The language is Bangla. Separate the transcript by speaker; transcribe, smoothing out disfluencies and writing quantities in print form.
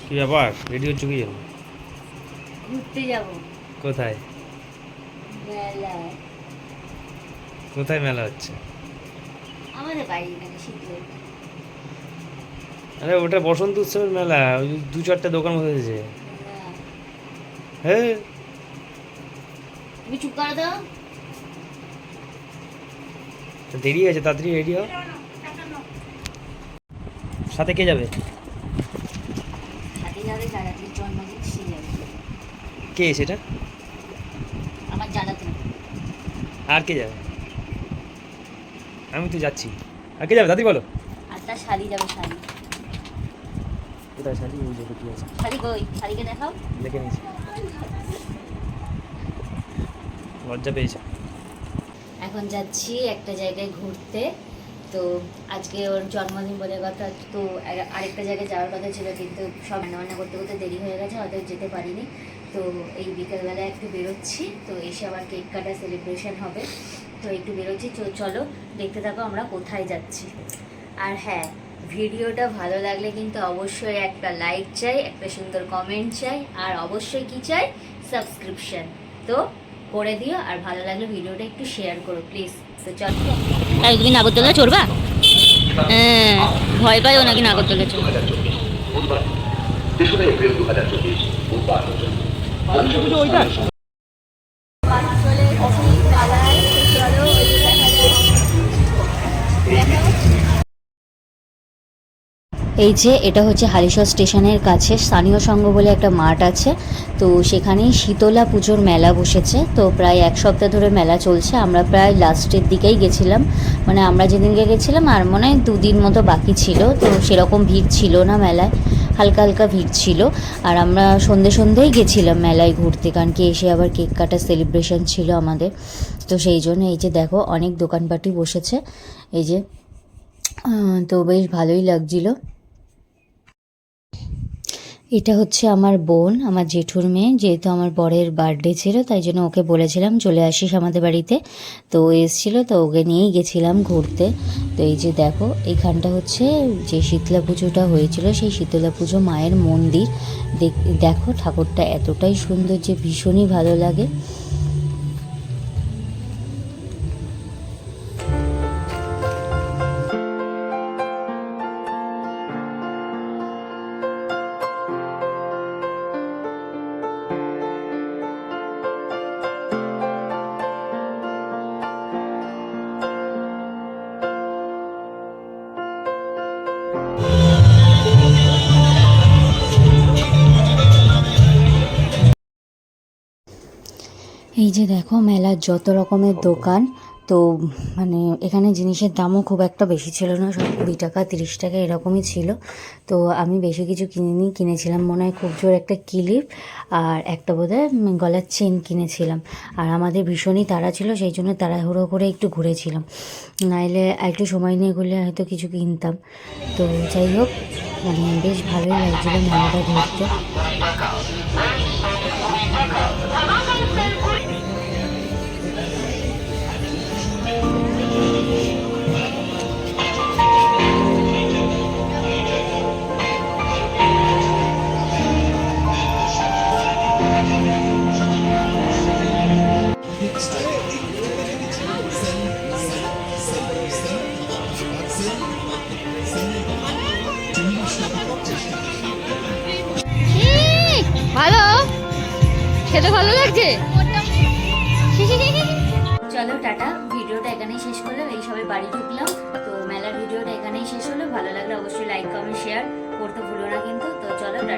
Speaker 1: কি ব্যাপার, রেডি হচ্ছ কি জন্য?
Speaker 2: ঘুরতে যাব।
Speaker 1: কোথায়?
Speaker 2: মেলায়।
Speaker 1: কোথায় মেলা হচ্ছে?
Speaker 2: আমাদের বাড়ি এখানে শীতল।
Speaker 1: আরে ওটা বসন্ত উৎসবের মেলা, ওই 2-4টে দোকান বসেছে। হ্যাঁ,
Speaker 2: তুমি চুপ করে দাও।
Speaker 1: দেরি আছে, তাড়াতাড়ি রেডি হও। সাথে কে যাবে?
Speaker 2: সাথে যাবে দাদাটির জন্মদিন, সে যাবে।
Speaker 1: কে সেটা?
Speaker 2: আমার জানাতে
Speaker 1: আর কে যাবে? আমি তো যাচ্ছি। আর কে যাবে দাদি বলো?
Speaker 2: আর তার শাড়ি যাবে। শাড়ি
Speaker 1: কোথায় শাড়ি? ওই যে কি আছে,
Speaker 2: শাড়ি কই? শাড়িকে দেখাও।
Speaker 1: দেখে নিয়েছি। লজ্জা পেয়েছে।
Speaker 2: এখন যাচ্ছি একটা জায়গায় ঘুরতে। তো আজকে ওর জন্মদিন বলে কথা, তো আরেকটা জায়গায় যাওয়ার কথা ছিল, কিন্তু সব রান্নাবান্না করতে করতে দেরি হয়ে গেছে, হয়তো যেতে পারিনি। তো এই বিকেলবেলায় একটু বেরোচ্ছি, তো এসে আবার কেক কাটা সেলিব্রেশন হবে। তো একটু বেরোচ্ছি, চলো দেখতে থাকো আমরা কোথায় যাচ্ছি। আর হ্যাঁ, ভিডিওটা ভালো লাগলে কিন্তু অবশ্যই একটা লাইক চাই, একটা সুন্দর কমেন্ট চাই, আর অবশ্যই কি চাই, সাবস্ক্রিপশন তো করে দিও। আর ভালো লাগলে ভিডিওটা একটু শেয়ার করো প্লিজ। তো চলো। তুমি নাগরদোলা চড়বা? ভয় পাইও নাকি নাগরদোলা চড়বে? এই যে এটা হচ্ছে হালিশহর স্টেশনের কাছে স্থানীয় সংঘ বলে একটা মাঠ আছে, তো সেখানেই শীতলা পুজোর মেলা বসেছে। তো প্রায় এক সপ্তাহ ধরে মেলা চলছে। আমরা প্রায় লাস্টের দিকেই গেছিলাম, মানে আমরা যেদিনকে গেছিলাম আর মনে হয় 2 দিন মতো বাকি ছিল। তো সেরকম ভিড় ছিল না মেলায়, হালকা হালকা ভিড় ছিল। আর আমরা সন্ধেই গেছিলাম মেলায় ঘুরতে, কারণ কি এসে আবার কেক কাটার সেলিব্রেশন ছিল আমাদের। তো সেই জন্য এই যে দেখো অনেক দোকানপাটি বসেছে এই যে, তো বেশ ভালোই লাগছিলো। এটা হচ্ছে আমার বোন, আমার জেঠুর মেয়ে। যেহেতু আমার বরের বার্থডে ছিল, তাই জন্য ওকে বলেছিলাম চলে আসিস আমাদের বাড়িতে। তো ও এসেছিলো, তো ওকে নিয়েই গেছিলাম ঘুরতে। তো এই যে দেখো, এইখানটা হচ্ছে যে শীতলা পুজোটা হয়েছিল, সেই শীতলা পুজো মায়ের মন্দির। দেখো ঠাকুরটা এতটাই সুন্দর যে ভীষণই ভালো লাগে। এই যে দেখো মেলার যত রকমের দোকান। তো মানে এখানে জিনিসের দামও খুব একটা বেশি ছিল না, সব 20 টাকা 30 টাকা এরকমই ছিল। তো আমি বেশি কিছু কিনিনি, কিনেছিলাম মনে হয় খুব জোর একটা ক্লিপ আর একটা বোধহয় গলার চেন কিনেছিলাম। আর আমাদের ভীষণই তাড়া ছিল, সেই জন্য তাড়াহুড়ো করে একটু ঘুরেছিলাম, নাইলে একটু সময় নিয়ে ঘুরলে হয়তো কিছু কিনতাম। তো যাই হোক, মানে বেশ ভালোই লাগছিলো মেলাটা ঘুরতে। ভালো খেতে ভালো লাগছে। চলো টাটা, ভিডিওটা এখানেই শেষ করলাম। এই সবাই বাড়ি ঢুকলাম, তো মেলার ভিডিওটা এখানেই শেষ হলো। ভালো লাগলে অবশ্যই লাইক কমেন্ট শেয়ার করতে ভুলো না কিন্তু। তো চলো টাটা।